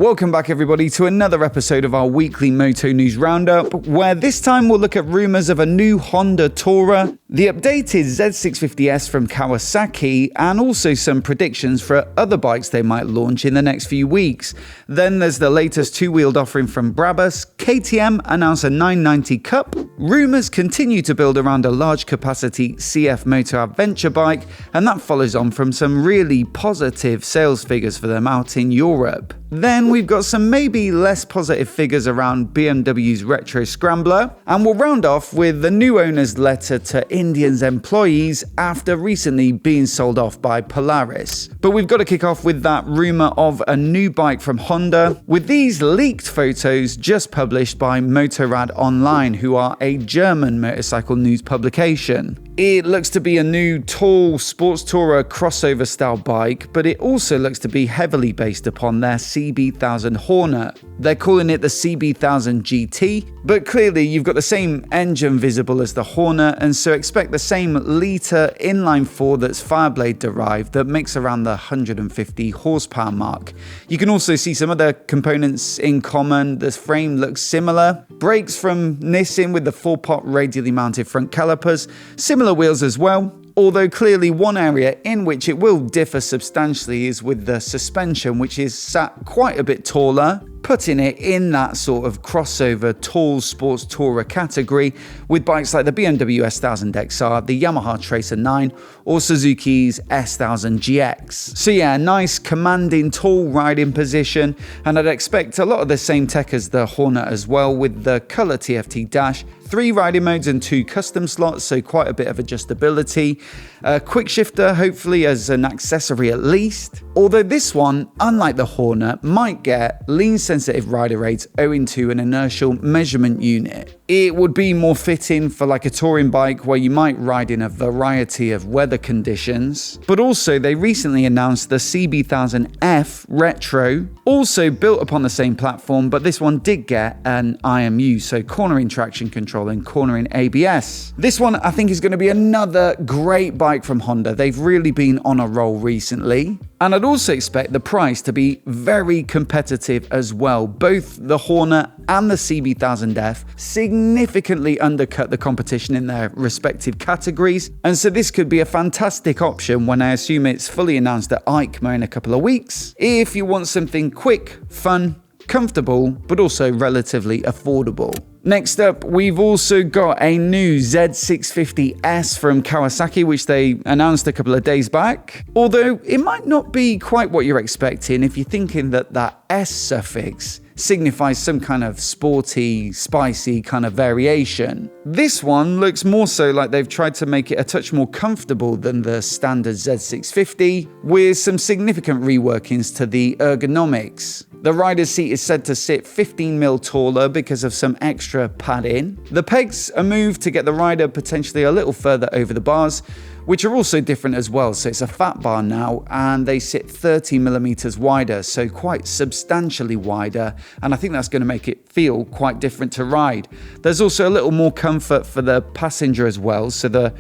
Welcome back everybody to another episode of our weekly Moto News Roundup, where this time we'll look at rumours of a new Honda Tourer, the updated Z650S from Kawasaki, and also some predictions for other bikes they might launch in the next few weeks. Then there's the latest two-wheeled offering from Brabus, KTM announced a 990 Cup, rumours continue to build around a large capacity CF Moto adventure bike, and that follows on from some really positive sales figures for them out in Europe. Then we've got some maybe less positive figures around BMW's Retro Scrambler, and we'll round off with the new owner's letter to Indian's employees after recently being sold off by Polaris. But we've got to kick off with that rumour of a new bike from Honda, with these leaked photos just published by Motorrad Online, who are a German motorcycle news publication. It looks to be a new tall sports tourer crossover style bike, but it also looks to be heavily based upon their CB1000 Hornet. They're calling it the CB1000 GT, but clearly you've got the same engine visible as the Hornet, and so expect the same litre inline 4 that's Fireblade derived that makes around the 150 horsepower mark. You can also see some other components in common. The frame looks similar. Brakes from Nissin with the 4-pot radially mounted front calipers. Similar wheels as well. Although clearly one area in which it will differ substantially is with the suspension, which is sat quite a bit taller, putting it in that sort of crossover tall sports tourer category with bikes like the BMW S1000 XR, the Yamaha Tracer 9 or Suzuki's S1000 GX. So yeah, nice commanding tall riding position, and I'd expect a lot of the same tech as the Hornet as well, with the colour TFT dash, 3 riding modes and 2 custom slots, so quite a bit of adjustability. A quick shifter, hopefully as an accessory at least. Although this one, unlike the Hornet, might get lean sensitive rider rates owing to an inertial measurement unit. It would be more fitting for like a touring bike where you might ride in a variety of weather conditions. But also they recently announced the CB1000F Retro, also built upon the same platform, but this one did get an IMU, so cornering traction control and cornering ABS. This one I think is going to be another great bike from Honda. They've really been on a roll recently. And I'd also expect the price to be very competitive as well. Both the Hornet and the CB1000F significantly undercut the competition in their respective categories. And so this could be a fantastic option when I assume it's fully announced at EICMA in a couple of weeks, if you want something quick, fun, comfortable, but also relatively affordable. Next up, we've also got a new Z650S from Kawasaki, which they announced a couple of days back. Although it might not be quite what you're expecting if you're thinking that that S suffix signifies some kind of sporty, spicy kind of variation. This one looks more so like they've tried to make it a touch more comfortable than the standard Z650, with some significant reworkings to the ergonomics. The rider's seat is said to sit 15mm taller because of some extra padding. The pegs are moved to get the rider potentially a little further over the bars, which are also different as well. So it's a fat bar now, and they sit 30mm wider, so quite substantially wider, and I think that's going to make it feel quite different to ride. There's also a little more comfort for the passenger as well, so the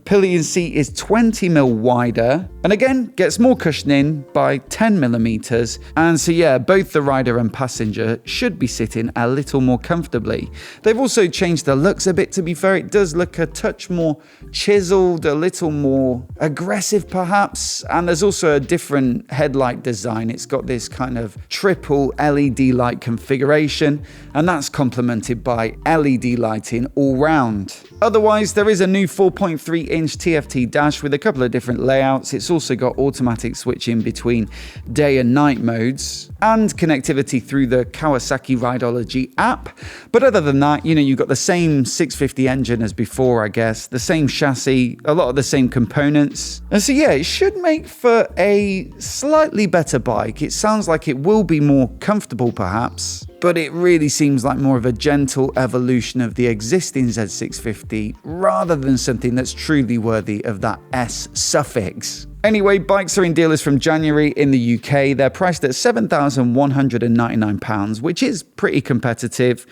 pillion seat is 20mm wider, and again gets more cushioning by 10mm, and so yeah, both the rider and passenger should be sitting a little more comfortably. They've also changed the looks a bit, to be fair. It does look a touch more chiseled, a little more aggressive perhaps, and there's also a different headlight design. It's got this kind of triple LED light configuration, and that's complemented by LED lighting all round. Otherwise, there is a new 4.3-inch TFT dash with a couple of different layouts. It's also got automatic switching between day and night modes and connectivity through the Kawasaki Rideology app. But other than that, you know, you've got the same 650 engine as before, I guess, the same chassis, a lot of the same components. And so yeah, it should make for a slightly better bike. It sounds like it will be more comfortable perhaps, but it really seems like more of a gentle evolution of the existing Z650 rather than something that's truly worthy of that S suffix. Anyway, bikes are in dealers from January in the UK. They're priced at £7,199, which is pretty competitive.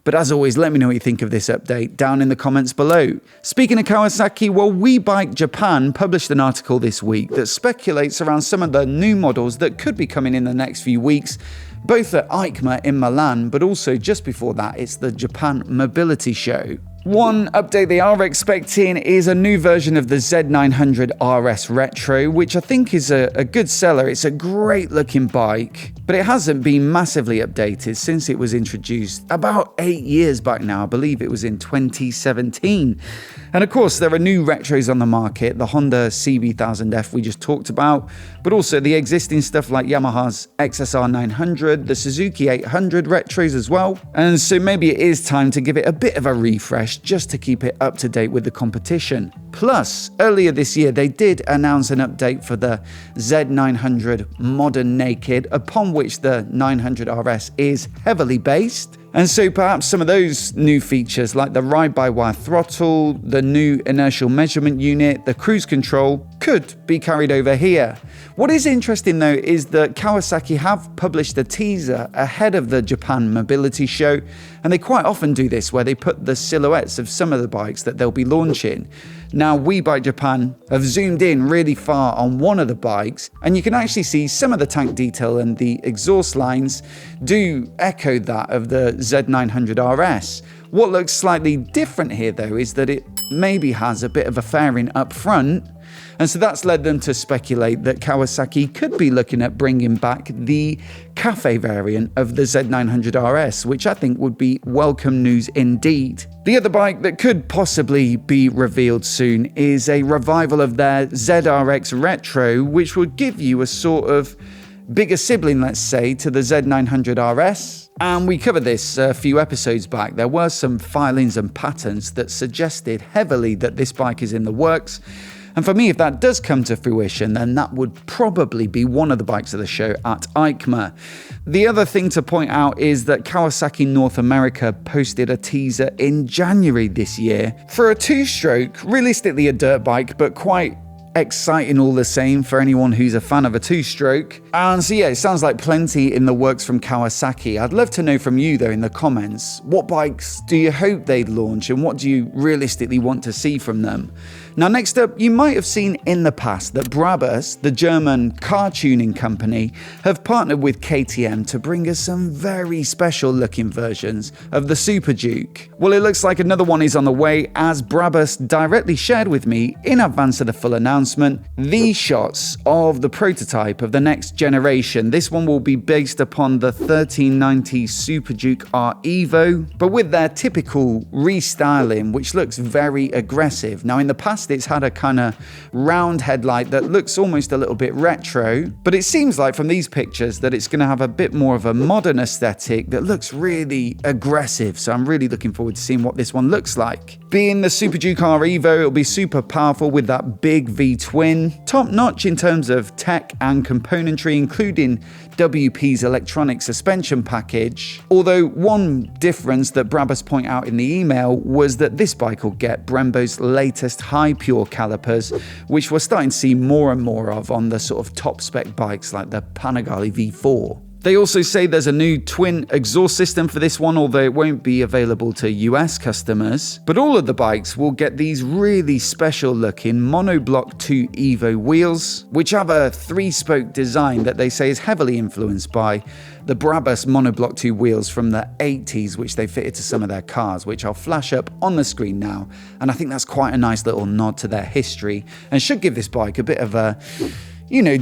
But as always, let me know what you think of this update down in the comments below. Speaking of Kawasaki, well, We Bike Japan published an article this week that speculates around some of the new models that could be coming in the next few weeks, both at EICMA in Milan, but also just before that, it's the Japan Mobility Show. One update they are expecting is a new version of the Z900 RS Retro, which I think is a good seller. It's a great looking bike, but it hasn't been massively updated since it was introduced about 8 years back now. I believe it was in 2017. And of course, there are new retros on the market, the Honda CB1000F we just talked about, but also the existing stuff like Yamaha's XSR 900, the Suzuki 800 retros as well. And so maybe it is time to give it a bit of a refresh just to keep it up to date with the competition. Plus, earlier this year, they did announce an update for the Z900 Modern Naked, upon which the 900 RS is heavily based. And so perhaps some of those new features like the ride-by-wire throttle, the new inertial measurement unit, the cruise control could be carried over here. What is interesting though is that Kawasaki have published a teaser ahead of the Japan Mobility Show, and they quite often do this where they put the silhouettes of some of the bikes that they'll be launching. Now, We Bike Japan have zoomed in really far on one of the bikes, and you can actually see some of the tank detail and the exhaust lines do echo that of the Z900 RS. What looks slightly different here though is that it maybe has a bit of a fairing up front, and so that's led them to speculate that Kawasaki could be looking at bringing back the cafe variant of the Z900 RS, which I think would be welcome news indeed. The other bike that could possibly be revealed soon is a revival of their ZRX Retro, which would give you a sort of bigger sibling, let's say, to the Z900 RS. And we covered this a few episodes back. There were some filings and patents that suggested heavily that this bike is in the works. And for me, if that does come to fruition, then that would probably be one of the bikes of the show at EICMA. The other thing to point out is that Kawasaki North America posted a teaser in January this year for a two-stroke, realistically a dirt bike, but quite exciting all the same for anyone who's a fan of a two-stroke. And so yeah, it sounds like plenty in the works from Kawasaki. I'd love to know from you though in the comments, what bikes do you hope they'd launch and what do you realistically want to see from them? Now next up, you might have seen in the past that Brabus, the German car tuning company, have partnered with KTM to bring us some very special looking versions of the Super Duke. Well, it looks like another one is on the way, as Brabus directly shared with me in advance of the full announcement these shots of the prototype of the next generation. This one will be based upon the 1390 Super Duke R Evo, but with their typical restyling, which looks very aggressive. Now in the past, it's had a kind of round headlight that looks almost a little bit retro, but it seems like from these pictures that it's going to have a bit more of a modern aesthetic that looks really aggressive. So I'm really looking forward to seeing what this one looks like. Being the Super Duke R Evo, it'll be super powerful with that big V-twin, top notch in terms of tech and componentry, including WP's electronic suspension package. Although one difference that Brabus point out in the email was that this bike will get Brembo's latest high pure calipers, which we're starting to see more and more of on the sort of top spec bikes like the Panigale V4. They also say there's a new twin exhaust system for this one, although it won't be available to US customers. But all of the bikes will get these really special looking Monoblock 2 Evo wheels, which have a 3-spoke design that they say is heavily influenced by the Brabus Monoblock 2 wheels from the 80s, which they fitted to some of their cars, which I'll flash up on the screen now. And I think that's quite a nice little nod to their history and should give this bike a bit of a,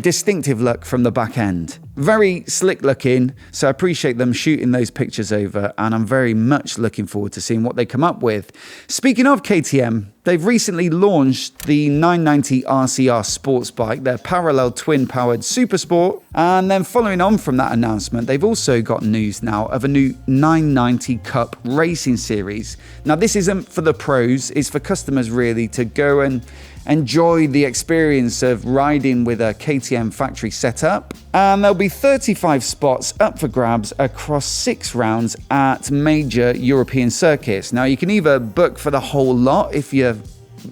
distinctive look from the back end. Very slick looking, so I appreciate them shooting those pictures over, and I'm very much looking forward to seeing what they come up with. Speaking of KTM, they've recently launched the 990 RCR sports bike, their parallel twin-powered super sport, and then following on from that announcement, they've also got news now of a new 990 Cup racing series. Now this isn't for the pros, it's for customers really to go and enjoy the experience of riding with a KTM factory setup. And there'll be 35 spots up for grabs across 6 rounds at major European circuits. Now you can either book for the whole lot if you're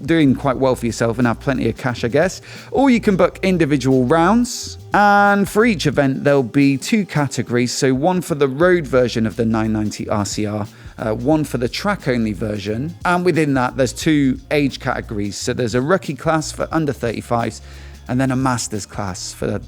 doing quite well for yourself and have plenty of cash, I guess, or you can book individual rounds. And for each event there'll be 2 categories, so one for the road version of the 990 RCR, one for the track-only version, and within that there's 2 age categories. So there's a rookie class for under 35s, and then a masters class for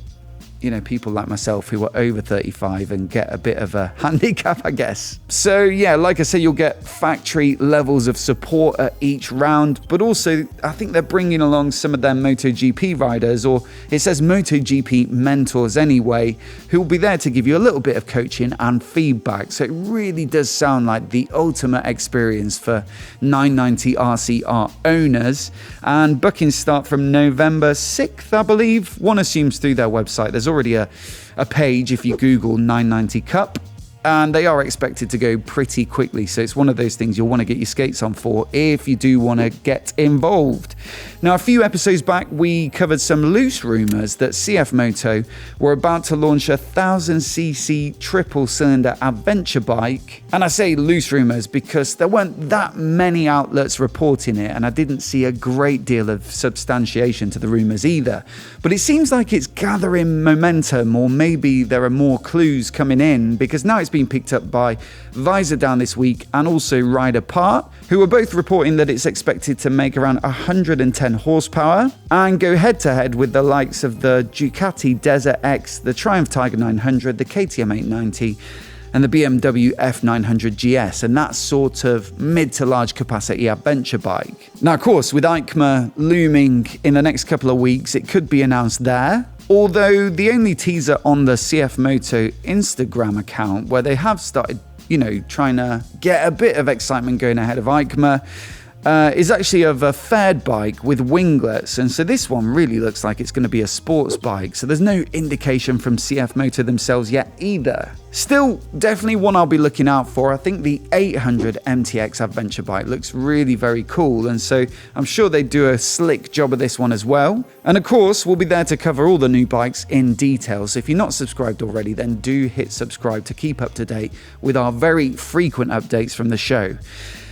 people like myself who are over 35 and get a bit of a handicap, I guess. So yeah, like I say, you'll get factory levels of support at each round, but also I think they're bringing along some of their MotoGP riders, or it says MotoGP mentors anyway, who will be there to give you a little bit of coaching and feedback. So it really does sound like the ultimate experience for 990 RCR owners. And bookings start from November 6th, I believe. One assumes through their website. There's already a page if you Google 990 Cup, and they are expected to go pretty quickly. So it's one of those things you'll want to get your skates on for if you do want to get involved. Now, a few episodes back, we covered some loose rumors that CF Moto were about to launch a 1000cc triple cylinder adventure bike. And I say loose rumors because there weren't that many outlets reporting it, and I didn't see a great deal of substantiation to the rumors either. But it seems like it's gathering momentum, or maybe there are more clues coming in, because now it's been picked up by Visor Down this week and also Rider Part, who are both reporting that it's expected to make around 110 horsepower and go head to head with the likes of the Ducati Desert X, the Triumph Tiger 900, the KTM 890 and the BMW F900GS, and that sort of mid to large capacity adventure bike. Now, of course, with EICMA looming in the next couple of weeks, it could be announced there. Although the only teaser on the CF Moto Instagram account, where they have started, trying to get a bit of excitement going ahead of EICMA, is actually of a fared bike with winglets. And so this one really looks like it's going to be a sports bike. So there's no indication from CF Moto themselves yet either. Still, definitely one I'll be looking out for. I think the 800 MTX adventure bike looks really very cool. And so I'm sure they do a slick job of this one as well. And of course, we'll be there to cover all the new bikes in detail. So if you're not subscribed already, then do hit subscribe to keep up to date with our very frequent updates from the show.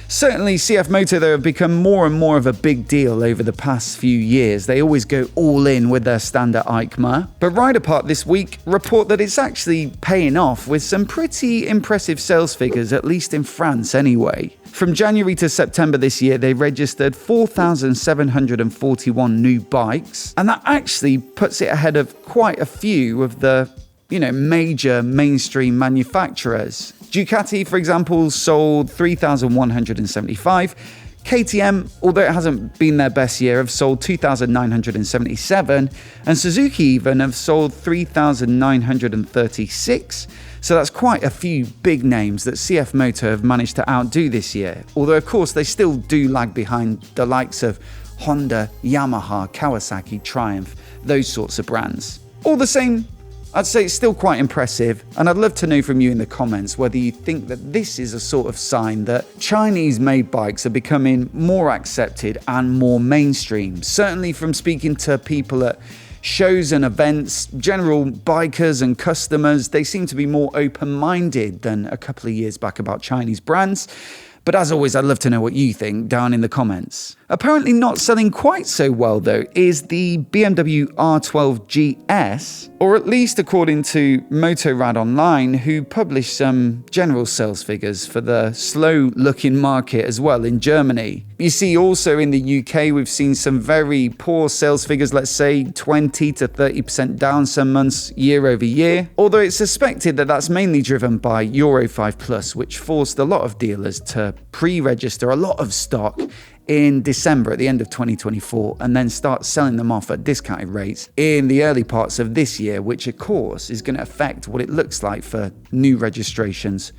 Certainly, CF Moto, though, have become more and more of a big deal over the past few years. They always go all in with their stand at EICMA. But Rider Part this week report that it's actually paying off with some pretty impressive sales figures, at least in France anyway. From January to September this year, they registered 4,741 new bikes, and that actually puts it ahead of quite a few of the major mainstream manufacturers. Ducati, for example, sold 3,175. KTM, although it hasn't been their best year, have sold 2,977. And Suzuki even have sold 3,936. So that's quite a few big names that CF Moto have managed to outdo this year. Although, of course, they still do lag behind the likes of Honda, Yamaha, Kawasaki, Triumph, those sorts of brands. All the same, I'd say it's still quite impressive, and I'd love to know from you in the comments whether you think that this is a sort of sign that Chinese-made bikes are becoming more accepted and more mainstream. Certainly from speaking to people at shows and events, general bikers and customers, they seem to be more open-minded than a couple of years back about Chinese brands. But as always, I'd love to know what you think down in the comments. Apparently not selling quite so well, though, is the BMW R12GS, or at least according to Motorrad Online, who published some general sales figures for the slow-looking market as well in Germany. You see, also in the UK, we've seen some very poor sales figures, let's say 20 to 30% down some months year over year, although it's suspected that that's mainly driven by Euro 5 Plus, which forced a lot of dealers to pre-register a lot of stock in December at the end of 2024 and then start selling them off at discounted rates in the early parts of this year, which of course is going to affect what it looks like for new registrations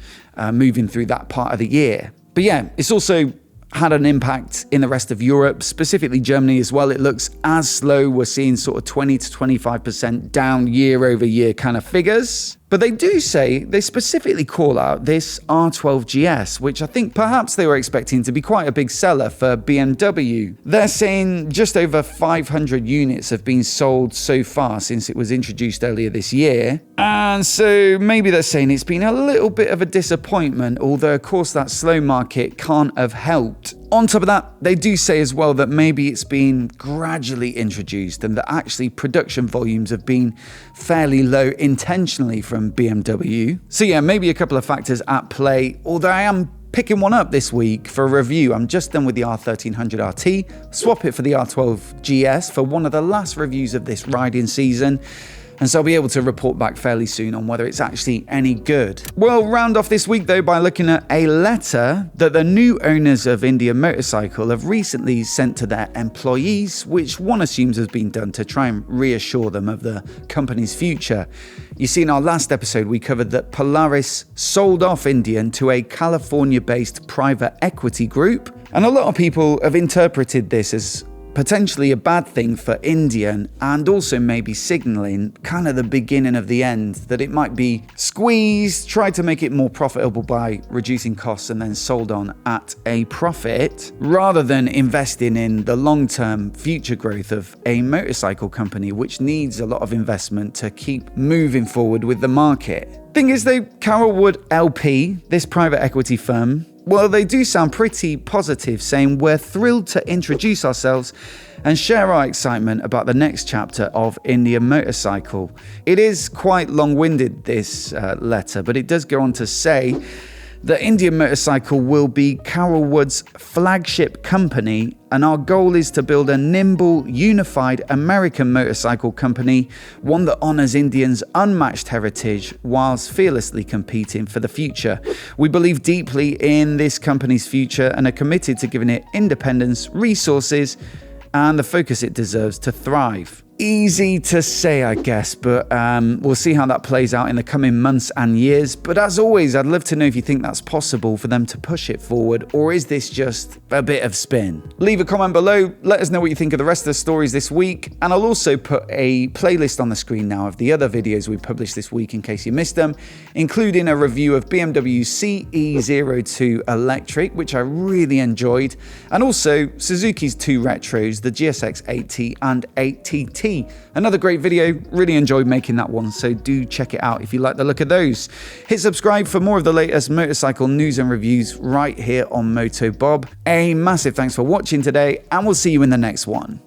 moving through that part of the year. But yeah, it's also had an impact in the rest of Europe, specifically Germany as well. It looks as slow. We're seeing sort of 20 to 25% down year over year kind of figures. But they do say, they specifically call out this R12GS, which I think perhaps they were expecting to be quite a big seller for BMW. They're saying just over 500 units have been sold so far since it was introduced earlier this year. And so maybe they're saying it's been a little bit of a disappointment, although of course that slow market can't have helped. On top of that, they do say as well that maybe it's been gradually introduced and that actually production volumes have been fairly low intentionally from BMW. So yeah, maybe a couple of factors at play, although I am picking one up this week for a review. I'm just done with the R1300 RT, swap it for the R12GS for one of the last reviews of this riding season. and so I'll be able to report back fairly soon on whether it's actually any good. We'll round off this week though by looking at a letter that the new owners of India Motorcycle have recently sent to their employees, which one assumes has been done to try and reassure them of the company's future. You see, in our last episode we covered that Polaris sold off Indian to a California-based private equity group, and a lot of people have interpreted this as potentially a bad thing for Indian, and also maybe signaling kind of the beginning of the end, that it might be squeezed, tried to make it more profitable by reducing costs and then sold on at a profit, rather than investing in the long-term future growth of a motorcycle company, which needs a lot of investment to keep moving forward with the market. Thing is though, Carolwood LP, this private equity firm, well, they do sound pretty positive, saying we're thrilled to introduce ourselves and share our excitement about the next chapter of India Motorcycle. It is quite long-winded, this letter, but it does go on to say that India Motorcycle will be Carolwood's flagship company, and our goal is to build a nimble, unified American motorcycle company, one that honors Indians' unmatched heritage whilst fearlessly competing for the future. We believe deeply in this company's future and are committed to giving it independence, resources, and the focus it deserves to thrive. Easy to say, I guess, but we'll see how that plays out in the coming months and years. But as always, I'd love to know if you think that's possible for them to push it forward, or is this just a bit of spin? Leave a comment below, let us know what you think of the rest of the stories this week, and I'll also put a playlist on the screen now of the other videos we published this week in case you missed them, including a review of BMW CE02 Electric, which I really enjoyed, and also Suzuki's two retros, the GSX 8T and 8TT. Another great video, really enjoyed making that one, so do check it out if you like the look of those. Hit subscribe for more of the latest motorcycle news and reviews right here on MOTOBOB. A massive thanks for watching today, and we'll see you in the next one.